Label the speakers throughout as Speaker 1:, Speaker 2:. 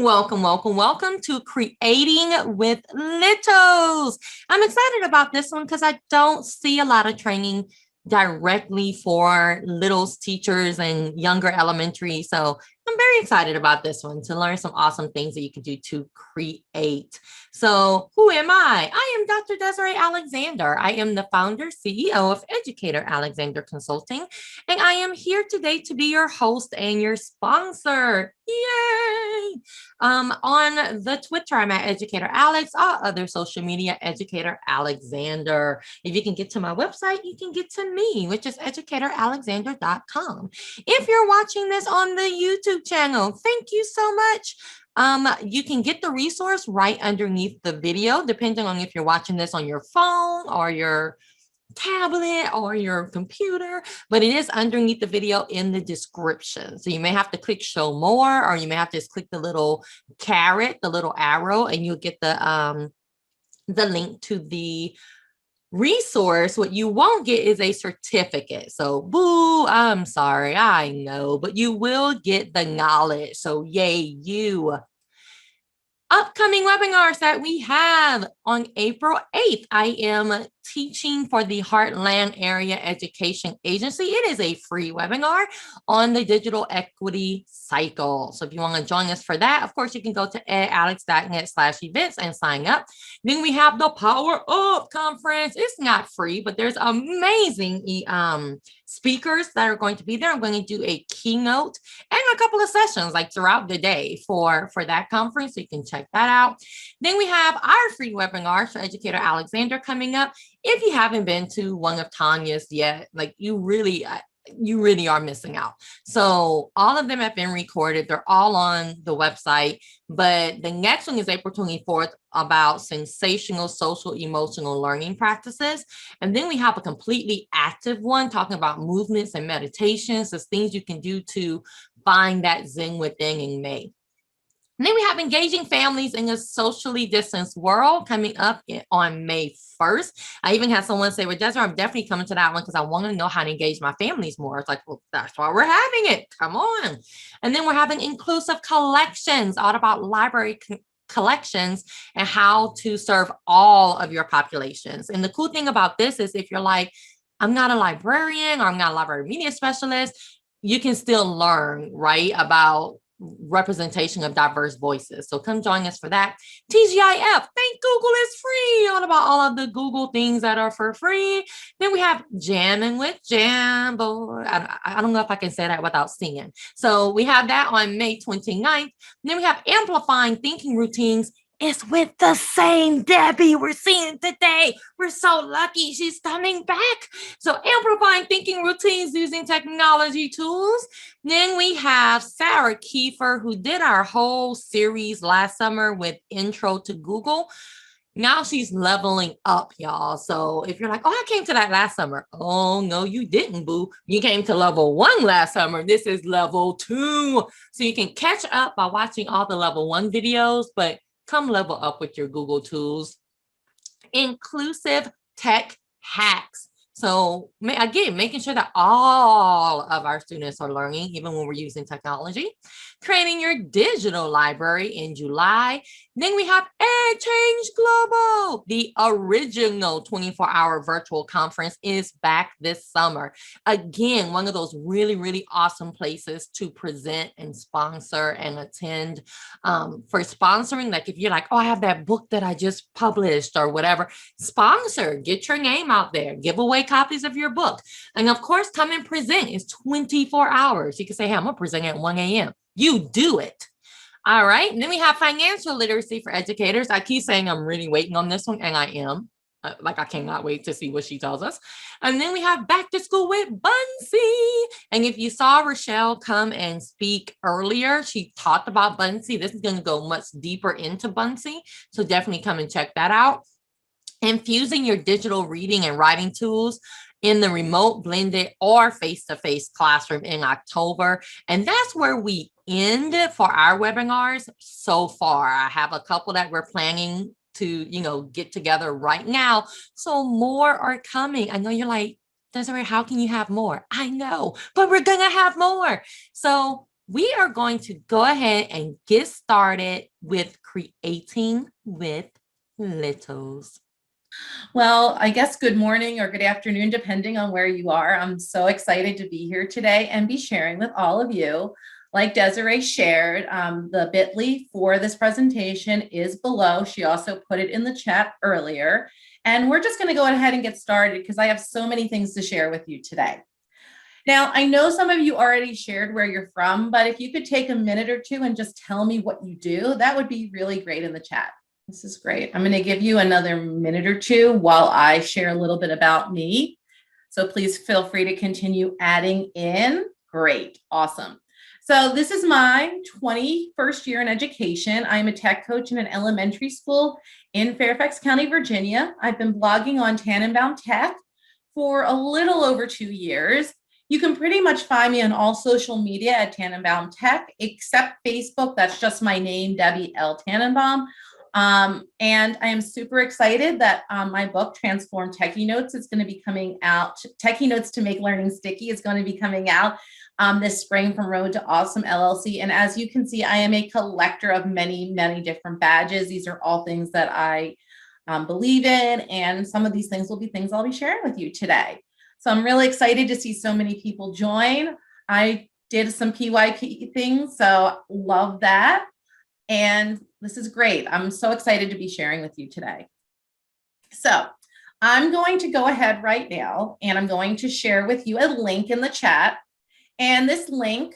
Speaker 1: Welcome, welcome, welcome to Creating with Littles. I'm excited about this one because I don't see a lot of training directly for littles teachers and younger elementary. So I'm very excited about this one to learn some awesome things that you can do to create. So who am I? I am Dr. Desiree Alexander. I am the founder, CEO of Educator Alexander Consulting, and I am here today to be your host and your sponsor. Yay! On the Twitter, I'm at Educator Alex, all other social media, Educator Alexander. If you can get to my website, you can get to me, which is educatoralexander.com. If you're watching this on the YouTube channel, thank you so much. You can get the resource right underneath the video, depending on if you're watching this on your phone or your tablet or your computer, but it is underneath the video in the description. So you may have to click show more, or you may have to just click the little caret, the little arrow, and you'll get the link to the resource. What you won't get is a certificate. So boo, I'm sorry, I know, but you will get the knowledge. So yay, you. Upcoming webinars that we have on April 8th. I am teaching for the Heartland Area Education Agency. It is a free webinar on the digital equity cycle. So if you want to join us for that, of course, you can go to edalex.net/events and sign up. Then we have the Power Up Conference. It's not free, but there's amazing speakers that are going to be there. I'm going to do a keynote and a couple of sessions like throughout the day for that conference. So you can check that out. Then we have our free webinar for Educator Alexander coming up. If you haven't been to one of Tanya's yet, like you really are missing out. So all of them have been recorded. They're all on the website, but the next one is April 24th about sensational social emotional learning practices. And then we have a completely active one talking about movements and meditations, as things you can do to find that Zen within in May. And then we have engaging families in a socially distanced world coming up on May 1st. I even had someone say, well, Desiree, I'm definitely coming to that one because I want to know how to engage my families more. It's like, well, that's why we're having it. Come on. And then we're having inclusive collections, all about library collections and how to serve all of your populations. And the cool thing about this is if you're like, I'm not a librarian or I'm not a library media specialist, you can still learn, right, about representation of diverse voices. So come join us for that. TGIF, thank Google is free, all about all of the Google things that are for free. Then we have Jamming with Jambo. I don't know if I can say that without singing. So we have that on May 29th. Then we have Amplifying Thinking Routines. It's with the same Debbie we're seeing today. We're so lucky she's coming back. So amplifying thinking routines using technology tools. Then we have Sarah Kiefer, who did our whole series last summer with Intro to Google. Now she's leveling up, y'all. So if you're like, oh, I came to that last summer. Oh, no, you didn't, boo. You came to level 1 last summer. This is level 2. So you can catch up by watching all the level 1 videos, but come level up with your Google tools. Inclusive tech hacks. So again, making sure that all of our students are learning, even when we're using technology. Creating your digital library in July. Then we have EdChange Global. The original 24-hour virtual conference is back this summer. Again, one of those really, really awesome places to present and sponsor and attend. For sponsoring, like if you're like, oh, I have that book that I just published or whatever, sponsor, get your name out there, give away copies of your book. And of course, come and present. It's 24 hours. You can say, hey, I'm going to present at 1 a.m. You do it. All right. And then we have financial literacy for educators. I keep saying I'm really waiting on this one, and I am. I cannot wait to see what she tells us. And then we have back to school with Bunsey. And if you saw Rochelle come and speak earlier, she talked about Bunsey. This is going to go much deeper into Bunsey. So definitely come and check that out. Infusing your digital reading and writing tools in the remote, blended, or face-to-face classroom in October. And that's where we end for our webinars so far. I have a couple that we're planning to, get together right now. So more are coming. I know you're like, Desiree, how can you have more? I know, but we're going to have more. So we are going to go ahead and get started with creating with littles.
Speaker 2: Well, I guess good morning or good afternoon, depending on where you are. I'm so excited to be here today and be sharing with all of you. Like Desiree shared, the bit.ly for this presentation is below. She also put it in the chat earlier. And we're just going to go ahead and get started because I have so many things to share with you today. Now, I know some of you already shared where you're from, but if you could take a minute or two and just tell me what you do, that would be really great in the chat. This is great. I'm going to give you another minute or two while I share a little bit about me. So please feel free to continue adding in. Great. Awesome. So this is my 21st year in education. I'm a tech coach in an elementary school in Fairfax County, Virginia. I've been blogging on Tannenbaum Tech for a little over 2 years. You can pretty much find me on all social media at Tannenbaum Tech, except Facebook. That's just my name, Debbie L. Tannenbaum. And I am super excited that my book, Transform Techie Notes, is going to be coming out. Techie Notes to Make Learning Sticky is going to be coming out this spring from Road to Awesome LLC. And as you can see, I am a collector of many, many different badges. These are all things that I believe in. And some of these things will be things I'll be sharing with you today. So I'm really excited to see so many people join. I did some PYP things, so love that. And this is great. I'm so excited to be sharing with you today. So I'm going to go ahead right now, and I'm going to share with you a link in the chat. And this link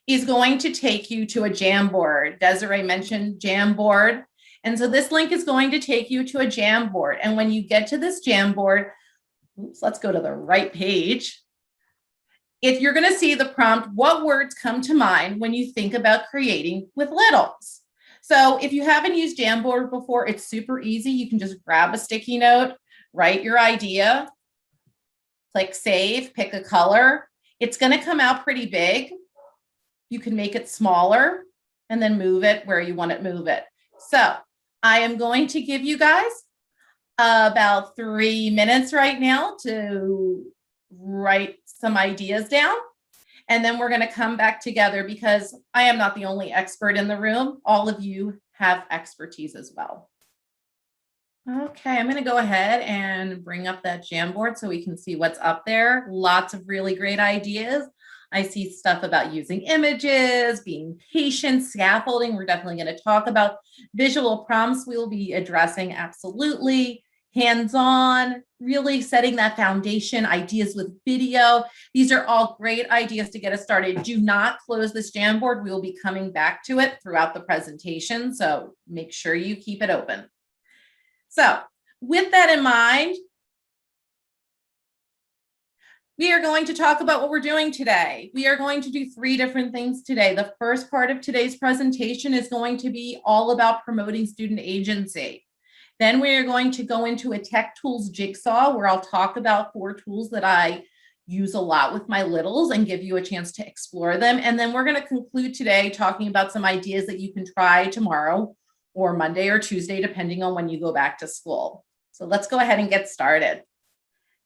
Speaker 2: is going to take you to a Jamboard. Desiree mentioned Jamboard. And so this link is going to take you to a Jamboard. And when you get to this Jamboard, let's go to the right page. If you're going to see the prompt, what words come to mind when you think about creating with littles? So if you haven't used Jamboard before, it's super easy. You can just grab a sticky note, write your idea, click save, pick a color. It's going to come out pretty big. You can make it smaller and then move it where you want to move it. So I am going to give you guys about 3 minutes right now to write some ideas down. And then we're going to come back together because I am not the only expert in the room. All of you have expertise as well. Okay, I'm going to go ahead and bring up that Jamboard so we can see what's up there. Lots of really great ideas. I see stuff about using images, being patient, scaffolding. We're definitely going to talk about visual prompts. We'll be addressing absolutely. Hands-on, really setting that foundation, ideas with video. These are all great ideas to get us started. Do not close this Jamboard. We will be coming back to it throughout the presentation, so make sure you keep it open. So with that in mind, we are going to talk about what we're doing today. We are going to do 3 different things today. The first part of today's presentation is going to be all about promoting student agency. Then we are going to go into a tech tools jigsaw where I'll talk about 4 tools that I use a lot with my littles and give you a chance to explore them. And then we're going to conclude today talking about some ideas that you can try tomorrow or Monday or Tuesday, depending on when you go back to school. So let's go ahead and get started.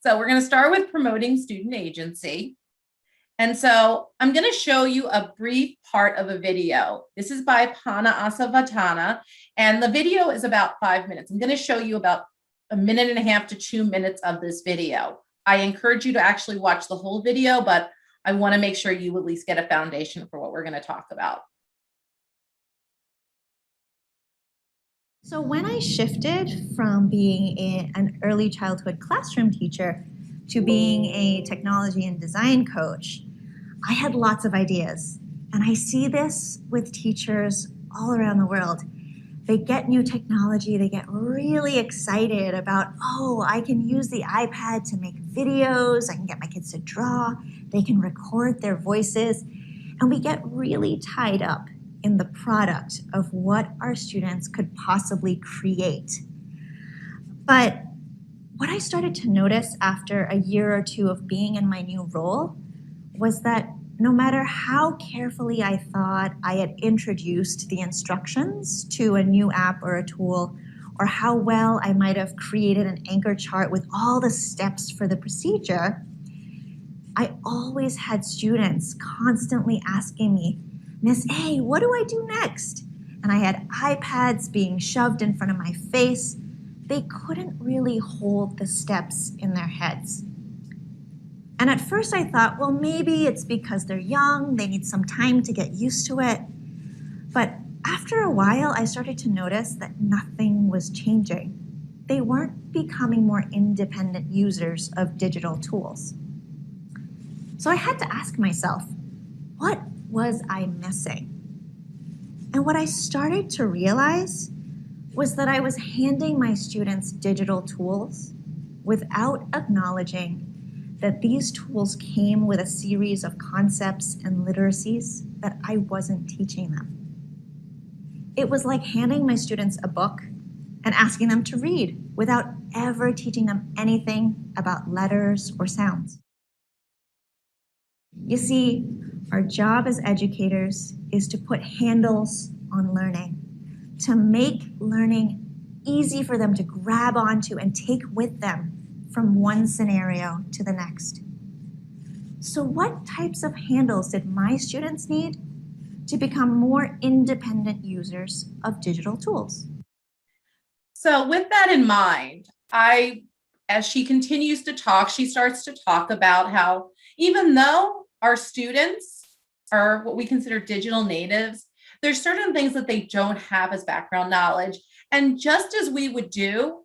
Speaker 2: So we're going to start with promoting student agency. And so I'm going to show you a brief part of a video. This is by Pana Asavatana, and the video is about 5 minutes. I'm going to show you about 1.5 minutes to 2 minutes of this video. I encourage you to actually watch the whole video, but I want to make sure you at least get a foundation for what we're going to talk about.
Speaker 3: So when I shifted from being an early childhood classroom teacher to being a technology and design coach, I had lots of ideas. And I see this with teachers all around the world. They get new technology, they get really excited about, oh, I can use the iPad to make videos, I can get my kids to draw, they can record their voices, and we get really tied up in the product of what our students could possibly create. But what I started to notice after a year or 2 of being in my new role was that no matter how carefully I thought I had introduced the instructions to a new app or a tool, or how well I might have created an anchor chart with all the steps for the procedure, I always had students constantly asking me, Miss A, what do I do next? And I had iPads being shoved in front of my face. They couldn't really hold the steps in their heads. And at first I thought, well, maybe it's because they're young, they need some time to get used to it. But after a while, I started to notice that nothing was changing. They weren't becoming more independent users of digital tools. So I had to ask myself, what was I missing? And what I started to realize was that I was handing my students digital tools without acknowledging that these tools came with a series of concepts and literacies that I wasn't teaching them. It was like handing my students a book and asking them to read without ever teaching them anything about letters or sounds. You see, our job as educators is to put handles on learning, to make learning easy for them to grab onto and take with them from one scenario to the next. So what types of handles did my students need to become more independent users of digital tools?
Speaker 2: So with that in mind, as she continues to talk, she starts to talk about how even though our students are what we consider digital natives, there's certain things that they don't have as background knowledge. And just as we would do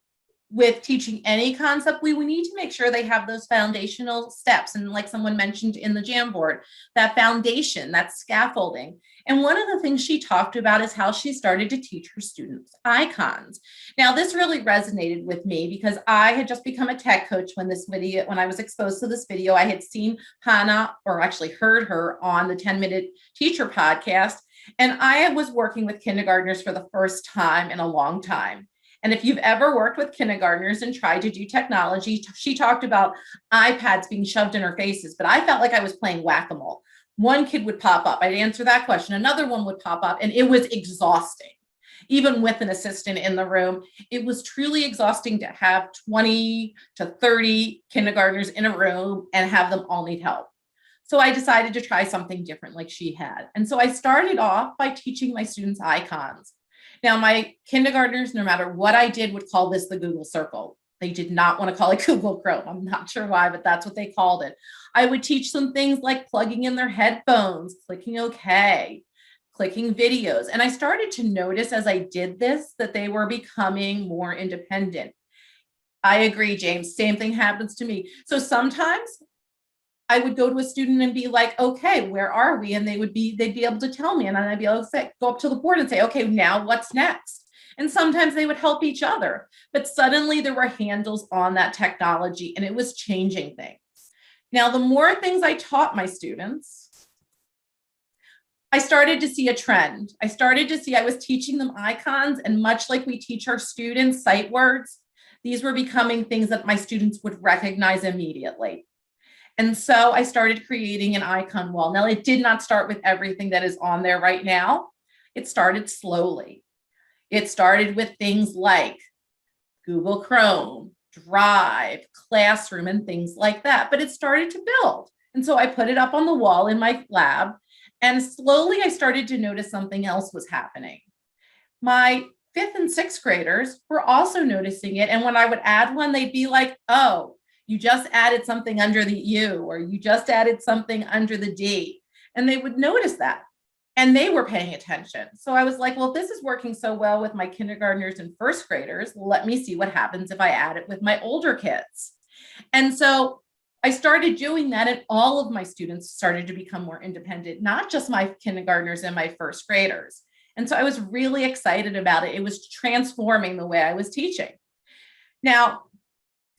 Speaker 2: with teaching any concept, we need to make sure they have those foundational steps. And like someone mentioned in the Jamboard, that foundation, that scaffolding. And one of the things she talked about is how she started to teach her students icons. Now, this really resonated with me because I had just become a tech coach when I was exposed to this video. I had seen Hannah, or actually heard her on the 10-Minute Teacher podcast. And I was working with kindergartners for the first time in a long time. And if you've ever worked with kindergartners and tried to do technology, she talked about iPads being shoved in her faces, but I felt like I was playing whack-a-mole. One kid would pop up, I'd answer that question, another one would pop up, and it was exhausting. Even with an assistant in the room, it was truly exhausting to have 20 to 30 kindergartners in a room and have them all need help. So I decided to try something different like she had. And so I started off by teaching my students icons. Now, my kindergartners, no matter what I did, would call this the Google Circle. They did not want to call it Google Chrome. I'm not sure why, but that's what they called it. I would teach them things like plugging in their headphones, clicking OK, clicking videos. And I started to notice as I did this that they were becoming more independent. I agree, James. Same thing happens to me. So sometimes I would go to a student and be like, okay, where are we? And they'd be able to tell me. And then I'd be able to say, go up to the board and say, okay, now what's next? And sometimes they would help each other. But suddenly there were handles on that technology and it was changing things. Now, the more things I taught my students, I started to see a trend. I was teaching them icons, and much like we teach our students sight words, these were becoming things that my students would recognize immediately. And so I started creating an icon wall. Now, it did not start with everything that is on there right now. It started slowly. It started with things like Google Chrome, Drive, Classroom, and things like that. But it started to build. And so I put it up on the wall in my lab. And slowly I started to notice something else was happening. My 5th and 6th graders were also noticing it. And when I would add one, they'd be like, oh, you just added something under the U, or you just added something under the D. And they would notice that. And they were paying attention. So I was like, well, this is working so well with my kindergartners and 1st graders. Let me see what happens if I add it with my older kids. And so I started doing that, and all of my students started to become more independent, not just my kindergartners and my 1st graders. And so I was really excited about it. It was transforming the way I was teaching. Now,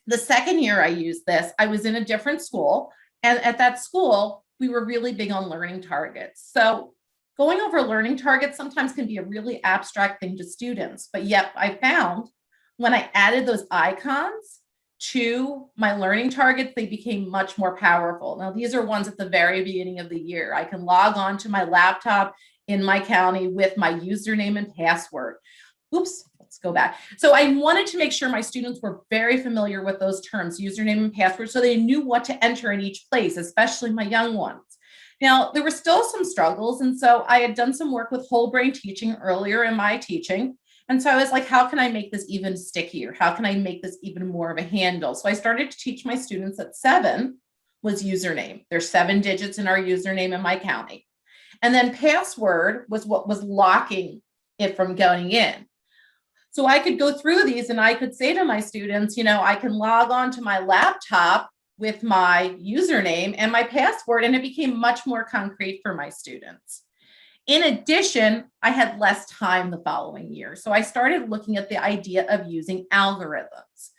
Speaker 2: the second year I used this, I was in a different school. And at that school, we were really big on learning targets. So going over learning targets sometimes can be a really abstract thing to students. But yet I found when I added those icons to my learning targets, they became much more powerful. Now, these are ones at the very beginning of the year. I can log on to my laptop in my county with my username and password. Oops. Let's go back. So I wanted to make sure my students were very familiar with those terms, username and password, so they knew what to enter in each place, especially my young ones. Now, there were still some struggles. And so I had done some work with whole brain teaching earlier in my teaching. And so I was like, how can I make this even stickier? How can I make this even more of a handle? So I started to teach my students that 7 was username. There's 7 digits in our username in my county. And then password was what was locking it from going in. So I could go through these and I could say to my students, I can log on to my laptop with my username and my password, and it became much more concrete for my students. In addition, I had less time the following year. So I started looking at the idea of using algorithms,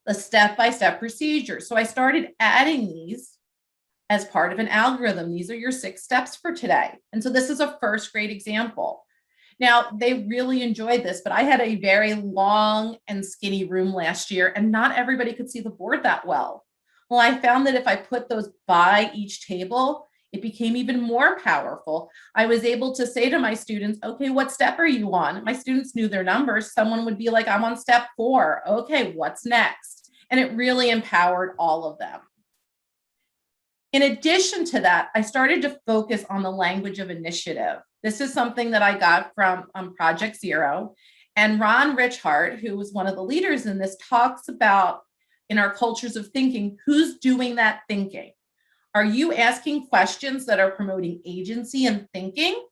Speaker 2: the step-by-step procedure. So I started adding these as part of an algorithm. These are your 6 steps for today. And so this is a first grade example. Now, they really enjoyed this, but I had a very long and skinny room last year, and not everybody could see the board that well. Well, I found that if I put those by each table, it became even more powerful. I was able to say to my students, okay, what step are you on? My students knew their numbers. Someone would be like, I'm on step 4. Okay, what's next? And it really empowered all of them. In addition to that, I started to focus on the language of initiative. This is something that I got from Project Zero. And Ron Richhart, who was one of the leaders in this, talks about in our cultures of thinking, who's doing that thinking? Are you asking questions that are promoting agency and thinking?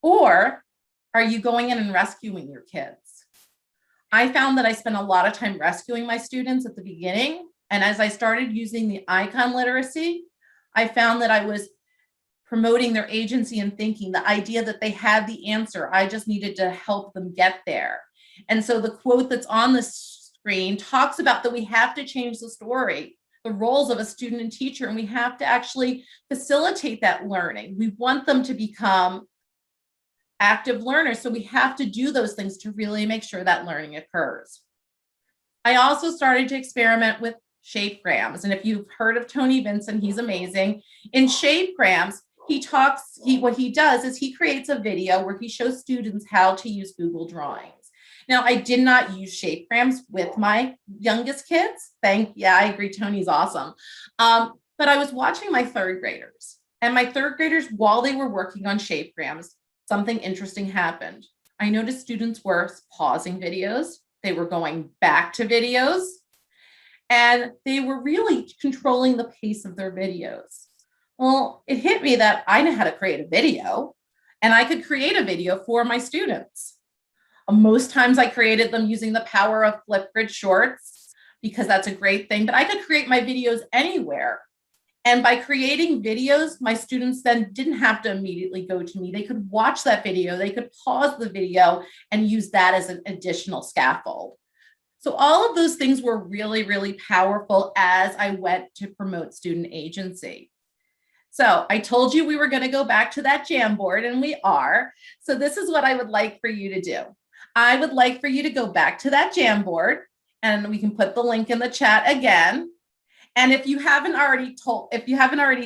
Speaker 2: Or are you going in and rescuing your kids? I found that I spent a lot of time rescuing my students at the beginning. And as I started using the icon literacy, I found that I was promoting their agency and thinking, the idea that they had the answer. I just needed to help them get there. And so the quote that's on the screen talks about that we have to change the story, the roles of a student and teacher, and we have to actually facilitate that learning. We want them to become active learners, so we have to do those things to really make sure that learning occurs. I also started to experiment with Shapegrams. And if you've heard of Tony Vincent, he's amazing. In Shapegrams, what he does is he creates a video where he shows students how to use Google Drawings. Now, I did not use Shapegrams with my youngest kids. Yeah, I agree, Tony's awesome. But I was watching my 3rd graders. And my 3rd graders, while they were working on Shapegrams, something interesting happened. I noticed students were pausing videos. They were going back to videos. And they were really controlling the pace of their videos. Well, it hit me that I know how to create a video, and I could create a video for my students. Most times I created them using the power of Flipgrid Shorts, because that's a great thing, but I could create my videos anywhere. And by creating videos, my students then didn't have to immediately go to me. They could watch that video, they could pause the video and use that as an additional scaffold. So all of those things were really, really powerful as I went to promote student agency. So I told you we were going to go back to that Jamboard, and we are. So this is what I would like for you to do. I would like for you to go back to that Jamboard, and we can put the link in the chat again. And if you haven't already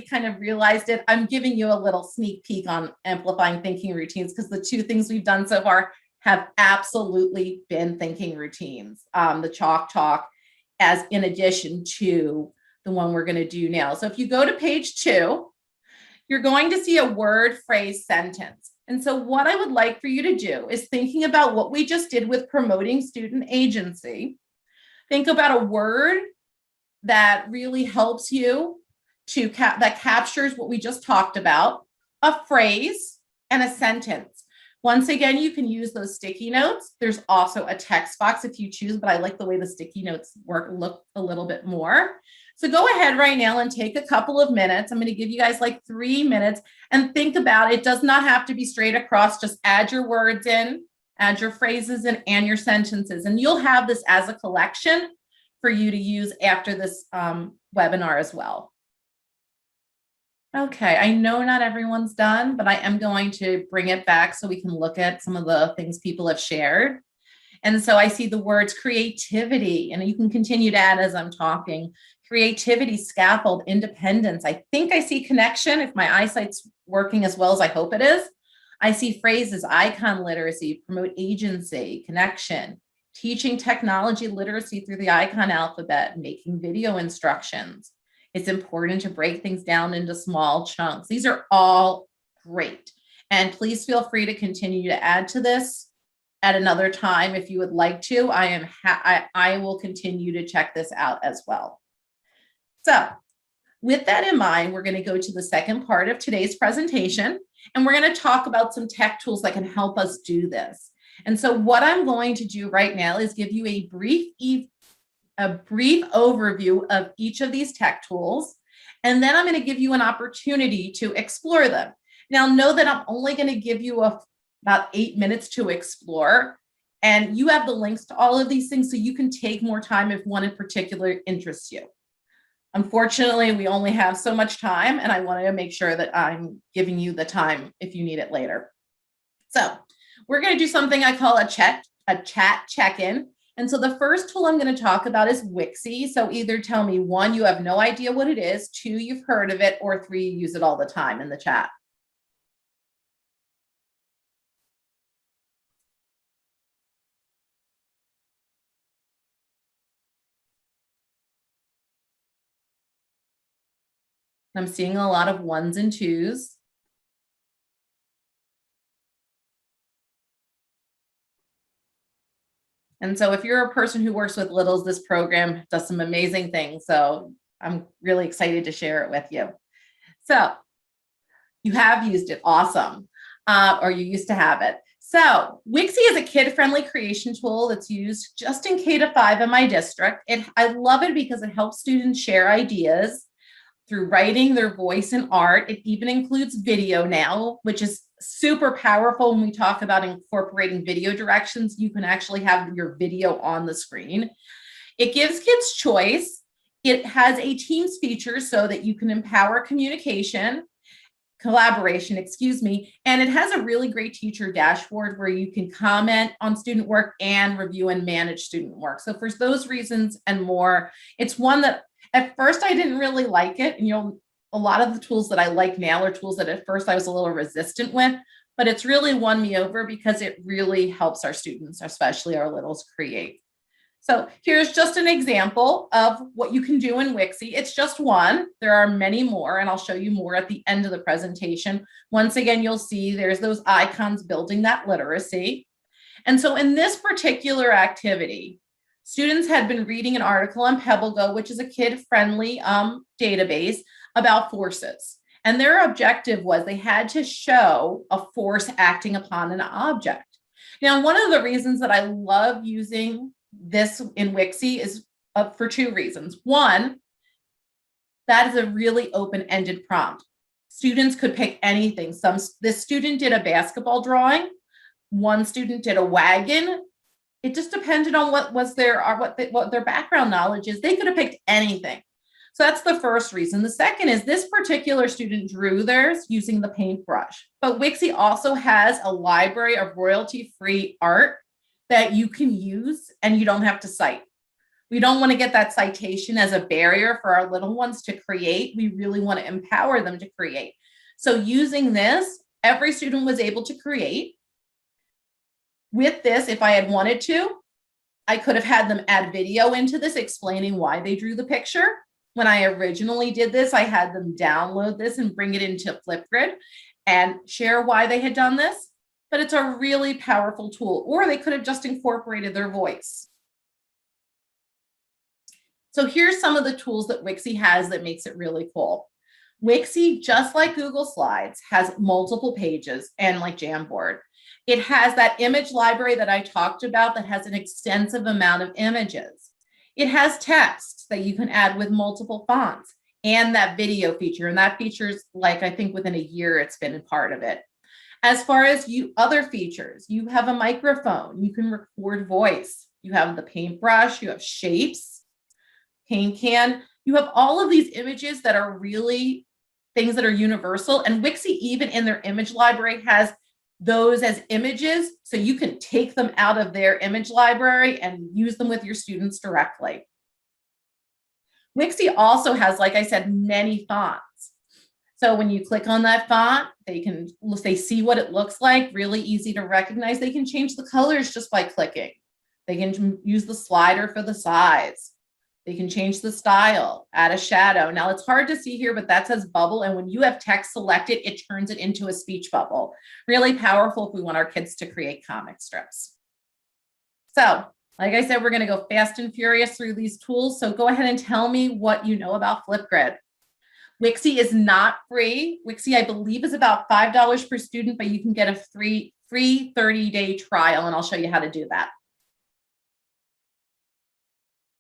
Speaker 2: kind of realized it, I'm giving you a little sneak peek on amplifying thinking routines, because the 2 things we've done so far have absolutely been thinking routines. The chalk talk, as in addition to the one we're going to do now. So if you go to page 2, you're going to see a word, phrase, sentence. And so what I would like for you to do is, thinking about what we just did with promoting student agency, think about a word that really helps you to that captures what we just talked about, a phrase, and a sentence. Once again, you can use those sticky notes. There's also a text box if you choose, but I like the way the sticky notes look a little bit more. So go ahead right now and take a couple of minutes. I'm going to give you guys like 3 minutes and think about it. It does not have to be straight across. Just add your words in, add your phrases in, and your sentences. And you'll have this as a collection for you to use after this webinar as well. Okay, I know not everyone's done, but I am going to bring it back so we can look at some of the things people have shared. And so I see the words creativity, and you can continue to add as I'm talking. Creativity, scaffold, independence. I think I see connection if my eyesight's working as well as I hope it is. I see phrases, icon literacy, promote agency, connection, teaching technology literacy through the icon alphabet, making video instructions, It's important to break things down into small chunks. These are all great. And please feel free to continue to add to this at another time if you would like to. I will continue to check this out as well. So with that in mind, we're going to go to the second part of today's presentation, and we're going to talk about some tech tools that can help us do this. And so what I'm going to do right now is give you a brief overview of each of these tech tools, and then I'm going to give you an opportunity to explore them. Now, know that I'm only going to give you about 8 minutes to explore, and you have the links to all of these things so you can take more time if one in particular interests you. Unfortunately, we only have so much time, and I wanted to make sure that I'm giving you the time if you need it later. So we're going to do something I call a chat check-in. And so the first tool I'm going to talk about is Wixie. So either tell me, 1, you have no idea what it is, 2, you've heard of it, or 3, you use it all the time in the chat. I'm seeing a lot of 1s and 2s. And so if you're a person who works with littles, this program does some amazing things. So I'm really excited to share it with you. So you have used it, awesome, or you used to have it. So Wixie is a kid-friendly creation tool that's used just in K-5 in my district. I love it because it helps students share ideas through writing, their voice, and art. It even includes video now, which is super powerful when we talk about incorporating video directions. You can actually have your video on the screen. It gives kids choice. It has a Teams feature so that you can empower collaboration, and it has a really great teacher dashboard where you can comment on student work and review and manage student work. So for those reasons and more, it's one that at first I didn't really like it. And a lot of the tools that I like now are tools that at first I was a little resistant with, but it's really won me over because it really helps our students, especially our littles, create. So here's just an example of what you can do in Wixie. It's just one. There are many more, and I'll show you more at the end of the presentation. Once again, you'll see there's those icons building that literacy. And so in this particular activity, students had been reading an article on PebbleGo, which is a kid-friendly database about forces. And their objective was they had to show a force acting upon an object. Now, one of the reasons that I love using this in Wixie is for 2 reasons. 1, that is a really open-ended prompt. Students could pick anything. This student did a basketball drawing. One student did a wagon. It just depended on what their background knowledge is. They could have picked anything. So that's the first reason. The second is this particular student drew theirs using the paintbrush. But Wixie also has a library of royalty-free art that you can use and you don't have to cite. We don't want to get that citation as a barrier for our little ones to create. We really want to empower them to create. So using this, every student was able to create. With this, if I had wanted to, I could have had them add video into this explaining why they drew the picture. When I originally did this, I had them download this and bring it into Flipgrid and share why they had done this. But it's a really powerful tool, or they could have just incorporated their voice. So here's some of the tools that Wixie has that makes it really cool. Wixie, just like Google Slides, has multiple pages and like Jamboard. It has that image library that I talked about that has an extensive amount of images. It has text that you can add with multiple fonts and that video feature. And that feature's like, I think within a year, it's been a part of it. As far as other features, you have a microphone, you can record voice, you have the paintbrush, you have shapes, paint can, you have all of these images that are really things that are universal. And Wixie, even in their image library, has those as images, so you can take them out of their image library and use them with your students directly. Wixie also has, like I said, many fonts. So when you click on that font, they see what it looks like, really easy to recognize. They can change the colors just by clicking. They can use the slider for the size. They can change the style, add a shadow. Now it's hard to see here, but that says bubble. And when you have text selected, it turns it into a speech bubble. Really powerful if we want our kids to create comic strips. So, like I said, we're going to go fast and furious through these tools. So go ahead and tell me what you know about Flipgrid. Wixie is not free. Wixie, I believe, is about $5 per student, but you can get a free 30-day trial, and I'll show you how to do that.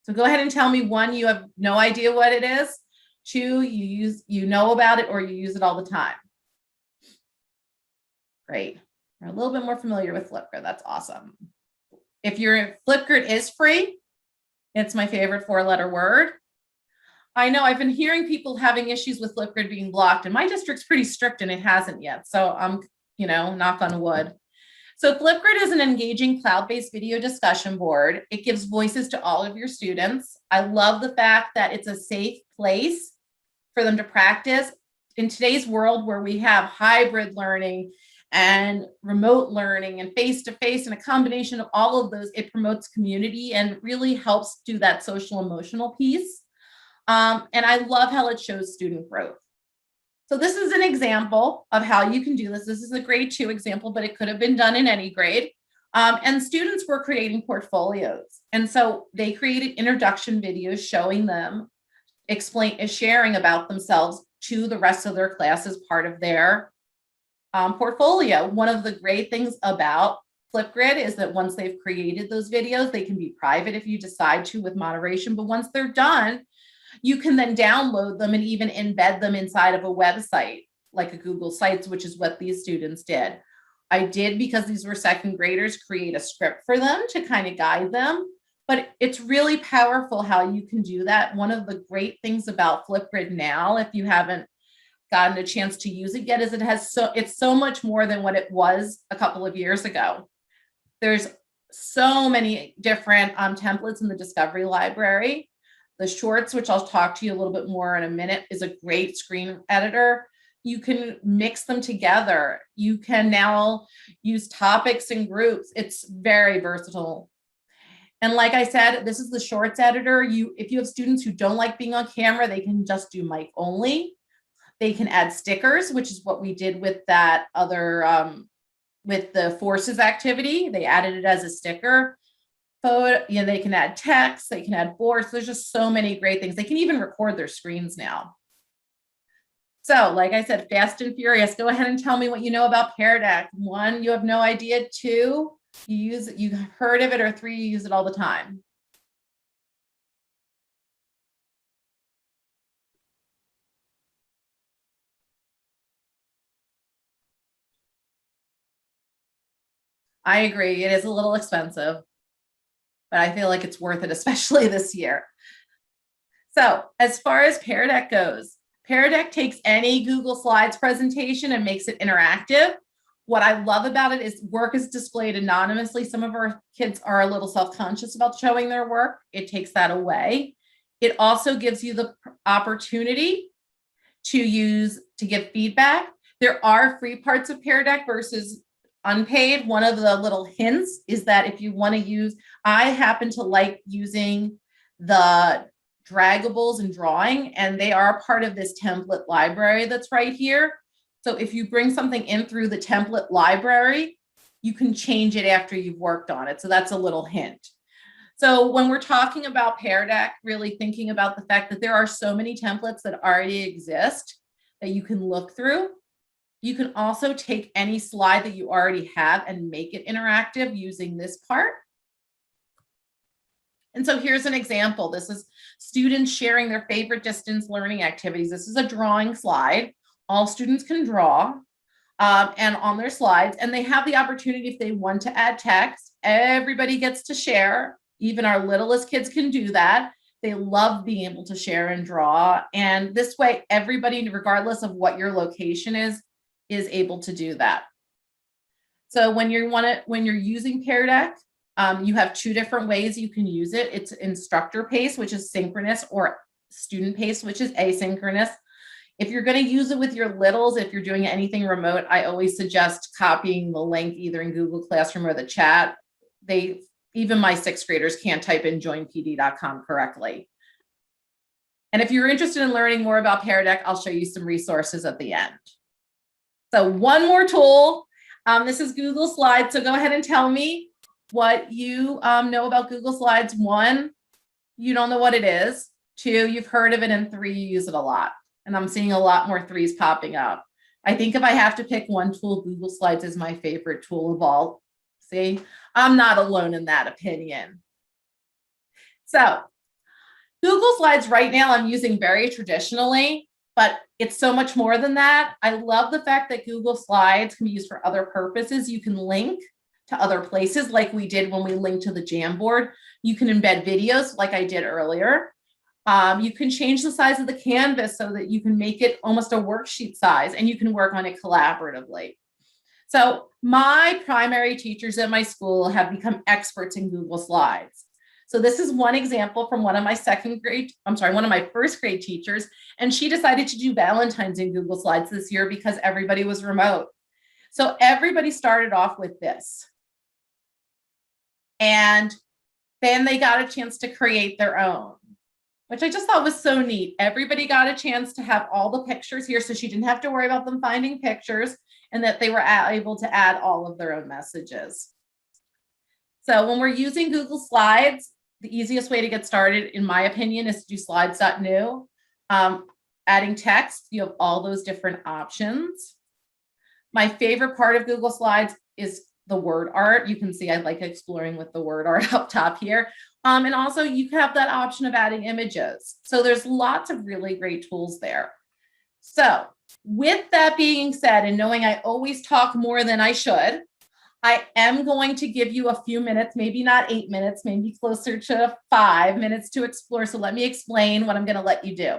Speaker 2: So go ahead and tell me, one, you have no idea what it is. Two, you know about it or you use it all the time. Great. We're a little bit more familiar with Flipgrid. That's awesome. If your Flipgrid is free, it's my favorite 4-letter word. I know I've been hearing people having issues with Flipgrid being blocked, and my district's pretty strict and it hasn't yet. So I'm, knock on wood. So Flipgrid is an engaging cloud-based video discussion board. It gives voices to all of your students. I love the fact that it's a safe place for them to practice. In today's world where we have hybrid learning and remote learning and face-to-face and a combination of all of those, it promotes community and really helps do that social emotional piece. And I love how it shows student growth. So this is an example of how you can do this. This is a grade 2 example, but it could have been done in any grade. And students were creating portfolios. And so they created introduction videos showing them, sharing about themselves to the rest of their class as part of their portfolio. One of the great things about Flipgrid is that once they've created those videos, they can be private if you decide to with moderation. But once they're done, you can then download them and even embed them inside of a website like a Google Sites, which is what these students did. I did, because these were second graders, create a script for them to kind of guide them. But it's really powerful how you can do that. One of the great things about Flipgrid now, if you haven't gotten a chance to use it yet, is it's so much more than what it was a couple of years ago. There's so many different templates in the Discovery Library. The Shorts, which I'll talk to you a little bit more in a minute, is a great screen editor. You can mix them together. You can now use topics and groups. It's very versatile. And like I said, this is the Shorts editor. If you have students who don't like being on camera, they can just do mic only. They can add stickers, which is what we did with that other, with the Forces activity. They added it as a sticker. They can add text, they can add boards. There's just so many great things. They can even record their screens now. So like I said, fast and furious, go ahead and tell me what you know about Pear Deck. 1, you have no idea. 2, you've heard of it, or 3, you use it all the time. I agree, it is a little expensive, but I feel like it's worth it, especially this year. So as far as Pear Deck goes, Pear Deck takes any Google Slides presentation and makes it interactive. What I love about it is work is displayed anonymously. Some of our kids are a little self-conscious about showing their work. It takes that away. It also gives you the opportunity to give feedback. There are free parts of Pear Deck versus unpaid. One of the little hints is that if you want to use, I happen to like using the draggables and drawing, and they are part of this template library that's right here. So if you bring something in through the template library, you can change it after you've worked on it. So that's a little hint. So when we're talking about Pear Deck, really thinking about the fact that there are so many templates that already exist that you can look through. You can also take any slide that you already have and make it interactive using this part. And so here's an example. This is students sharing their favorite distance learning activities. This is a drawing slide. All students can draw and on their slides, and they have the opportunity, if they want to add text, everybody gets to share. Even our littlest kids can do that. They love being able to share and draw. And this way, everybody, regardless of what your location is able to do that. So when you're using Pear Deck, you have 2 different ways you can use it. It's instructor pace, which is synchronous, or student pace, which is asynchronous. If you're going to use it with your littles, if you're doing anything remote, I always suggest copying the link either in Google Classroom or the chat. Even my 6th graders can't type in joinpd.com correctly. And if you're interested in learning more about Pear Deck, I'll show you some resources at the end. So one more tool. This is Google Slides. So go ahead and tell me what you know about Google Slides. 1, you don't know what it is. 2, you've heard of it. And 3, you use it a lot. And I'm seeing a lot more 3s popping up. I think if I have to pick one tool, Google Slides is my favorite tool of all. See, I'm not alone in that opinion. So Google Slides right now I'm using very traditionally, but it's so much more than that. I love the fact that Google Slides can be used for other purposes. You can link to other places like we did when we linked to the Jamboard. You can embed videos like I did earlier. You can change the size of the canvas so that you can make it almost a worksheet size and you can work on it collaboratively. So my primary teachers at my school have become experts in Google Slides. So this is one example from one of my first grade teachers, and she decided to do Valentine's in Google Slides this year because everybody was remote. So everybody started off with this. And then they got a chance to create their own, which I just thought was so neat. Everybody got a chance to have all the pictures here, so she didn't have to worry about them finding pictures, and that they were able to add all of their own messages. So when we're using Google Slides, the easiest way to get started, in my opinion, is to do slides.new. Adding text, you have all those different options. My favorite part of Google Slides is the word art. You can see I like exploring with the word art up top here. And also you have that option of adding images. So there's lots of really great tools there. So with that being said, and knowing I always talk more than I should, I am going to give you a few minutes, maybe not 8 minutes, maybe closer to 5 minutes to explore. So let me explain what I'm going to let you do.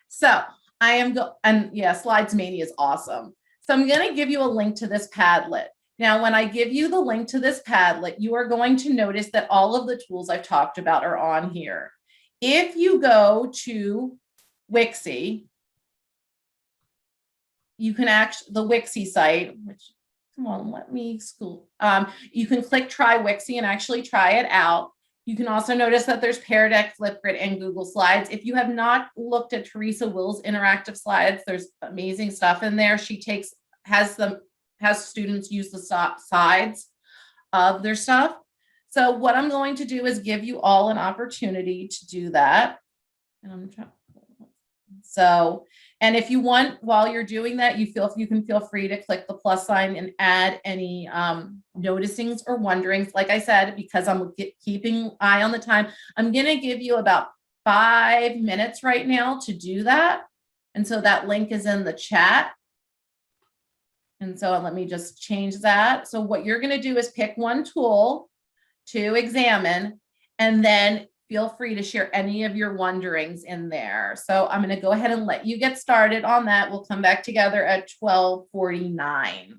Speaker 2: So Slides Mania is awesome. So I'm going to give you a link to this Padlet. Now, when I give you the link to this Padlet, you are going to notice that all of the tools I've talked about are on here. If you go to Wixie, you can the Wixie site, which, come on, let me school. You can click try Wixie and actually try it out. You can also notice that there's Pear Deck, Flipgrid, and Google Slides. If you have not looked at Teresa Will's interactive slides, there's amazing stuff in there. She has students use the sides of their stuff. So what I'm going to do is give you all an opportunity to do that. And if you want, while you're doing that, you can feel free to click the plus sign and add any noticings or wonderings. Like I said, because I'm keeping eye on the time, I'm going to give you about 5 minutes right now to do that. And so that link is in the chat. And so let me just change that. So what you're going to do is pick one tool to examine, and then feel free to share any of your wonderings in there. So I'm going to go ahead and let you get started on that. We'll come back together at 12:49.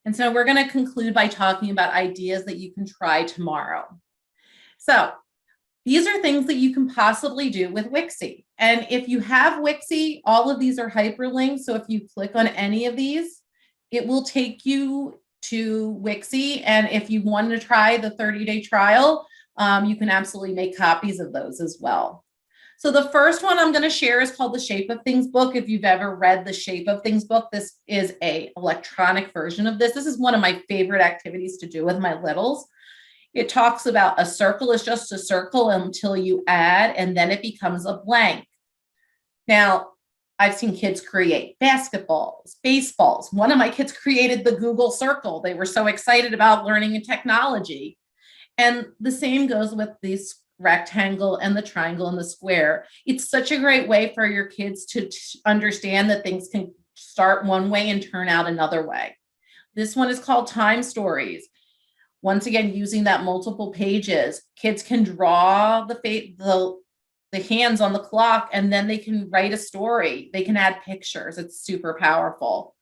Speaker 2: And so we're going to conclude by talking about ideas that you can try tomorrow. So these are things that you can possibly do with Wixie. And if you have Wixie, all of these are hyperlinked. So if you click on any of these, it will take you to Wixie. And if you want to try the 30-day trial, you can absolutely make copies of those as well. So the first one I'm going to share is called the Shape of Things book. If you've ever read the Shape of Things book, this is an electronic version of this. This is one of my favorite activities to do with my littles. It talks about a circle is just a circle until you add, and then it becomes a blank. Now, I've seen kids create basketballs, baseballs. One of my kids created the Google circle. They were so excited about learning and technology. And the same goes with this rectangle and the triangle and the square. It's such a great way for your kids to understand that things can start one way and turn out another way. This one is called Time Stories. Once again, using that multiple pages, kids can draw the hands on the clock, and then they can write a story. They can add pictures. It's super powerful.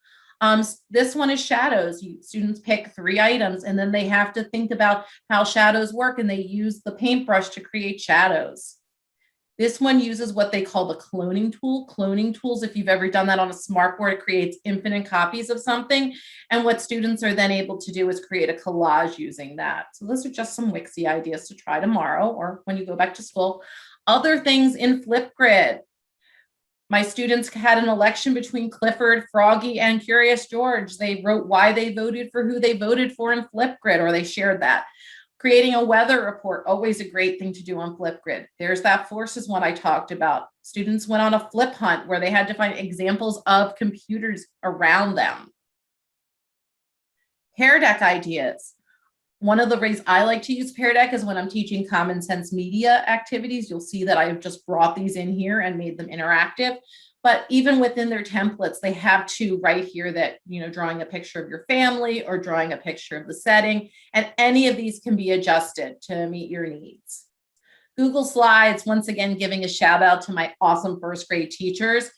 Speaker 2: This one is shadows. Students pick 3 items, and then they have to think about how shadows work, and they use the paintbrush to create shadows. This one uses what they call the cloning tool. Cloning tools, if you've ever done that on a smartboard, it creates infinite copies of something. And what students are then able to do is create a collage using that. So those are just some Wixie ideas to try tomorrow or when you go back to school. Other things in Flipgrid. My students had an election between Clifford, Froggy, and Curious George. They wrote why they voted for who they voted for in Flipgrid, or they shared that. Creating a weather report, always a great thing to do on Flipgrid. There's that forces one I talked about. Students went on a flip hunt where they had to find examples of computers around them. Pear Deck ideas. One of the ways I like to use Pear Deck is when I'm teaching common sense media activities. You'll see that I've just brought these in here and made them interactive. But even within their templates, they have to write here that, drawing a picture of your family or drawing a picture of the setting. And any of these can be adjusted to meet your needs. Google Slides, once again, giving a shout out to my awesome first grade teachers.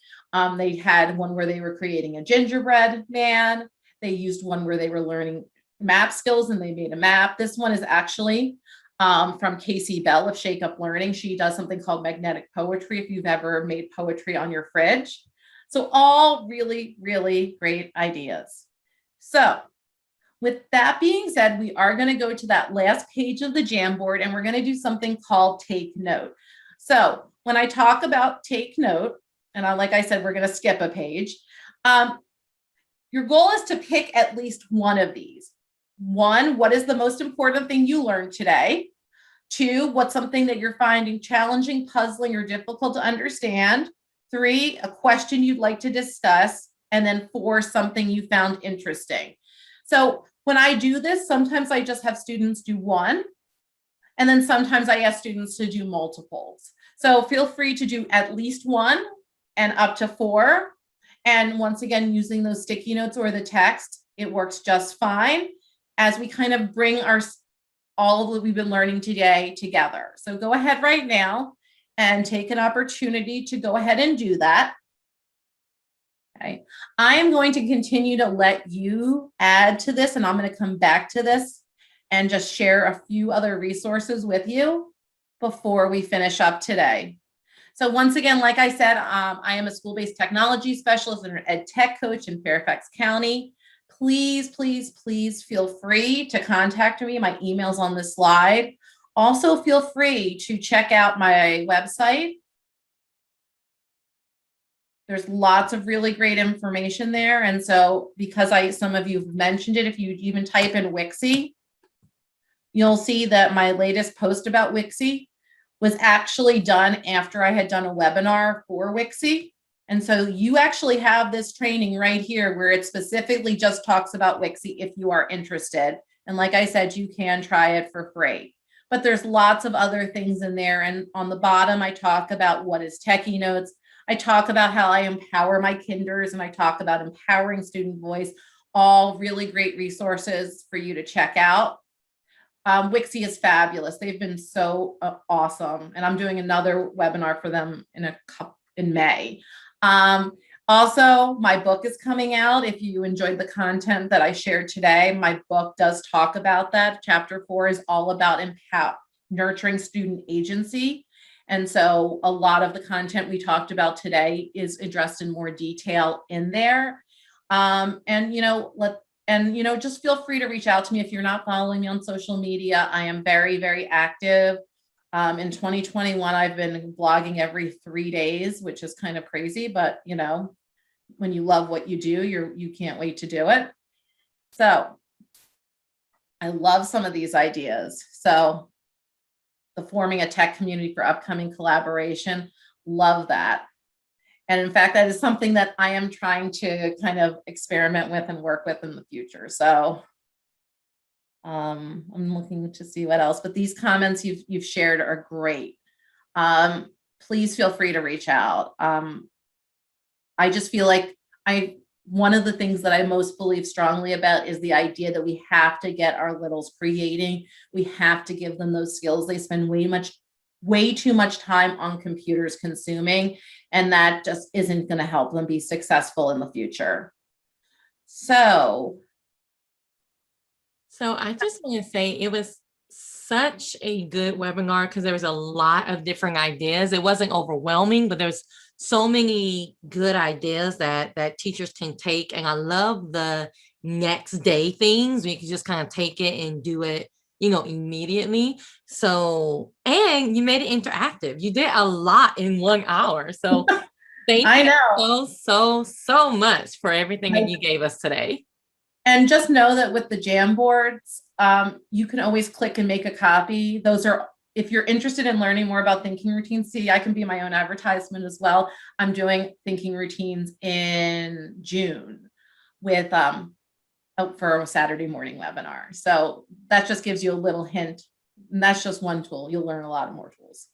Speaker 2: They had one where they were creating a gingerbread man. They used one where they were learning map skills and they made a map. This one is actually from Casey Bell of Shake Up Learning. She does something called magnetic poetry, if you've ever made poetry on your fridge. So all really, really great ideas. So with that being said, we are going to go to that last page of the Jamboard and we're going to do something called Take Note. So when I talk about Take Note, and like I said, we're going to skip a page. Your goal is to pick at least one of these. 1, what is the most important thing you learned today? 2, what's something that you're finding challenging, puzzling, or difficult to understand? 3, a question you'd like to discuss. And then 4, something you found interesting. So when I do this, sometimes I just have students do 1, and then sometimes I ask students to do multiples. So feel free to do at least 1 and up to 4. And once again, using those sticky notes or the text, it works just fine as we kind of bring all of what we've been learning today together. So go ahead right now and take an opportunity to go ahead and do that. Okay. I am going to continue to let you add to this, and I'm going to come back to this and just share a few other resources with you before we finish up today. So once again, like I said, I am a school-based technology specialist and an ed tech coach in Fairfax County. Please, please, please feel free to contact me. My email's on this slide. Also, feel free to check out my website. There's lots of really great information there. And so because some of you have mentioned it, if you even type in Wixie, you'll see that my latest post about Wixie was actually done after I had done a webinar for Wixie. And so you actually have this training right here where it specifically just talks about Wixie if you are interested. And like I said, you can try it for free. But there's lots of other things in there. And on the bottom, I talk about what is Techie Notes. I talk about how I empower my kinders, and I talk about empowering student voice, all really great resources for you to check out. Wixie is fabulous. They've been so awesome. And I'm doing another webinar for them in May. Also, my book is coming out. If you enjoyed the content that I shared today, my book does talk about that. Chapter 4 is all about nurturing student agency. And so a lot of the content we talked about today is addressed in more detail in there. Just feel free to reach out to me if you're not following me on social media. I am very, very active. In 2021, I've been blogging every 3 days, which is kind of crazy, but when you love what you do, you can't wait to do it. So I love some of these ideas. So the forming a tech community for upcoming collaboration, love that. And in fact, that is something that I am trying to kind of experiment with and work with in the future. So I'm looking to see what else, but these comments you've shared are great. Please feel free to reach out. I just feel like one of the things that I most believe strongly about is the idea that we have to get our littles creating. We have to give them those skills. They spend way too much time on computers consuming, and that just isn't going to help them be successful in the future. So
Speaker 1: I just want to say it was such a good webinar because there was a lot of different ideas. It wasn't overwhelming, but there's so many good ideas that teachers can take. And I love the next day things. We can just kind of take it and do it, immediately. So, and you made it interactive. You did a lot in 1 hour. So Thank
Speaker 2: I
Speaker 1: you
Speaker 2: know.
Speaker 1: so much for everything that you gave us today.
Speaker 2: And just know that with the Jamboards, you can always click and make a copy. Those are, if you're interested in learning more about thinking routines, see, I can be my own advertisement as well. I'm doing thinking routines in June with for a Saturday morning webinar. So that just gives you a little hint. And that's just one tool. You'll learn a lot of more tools.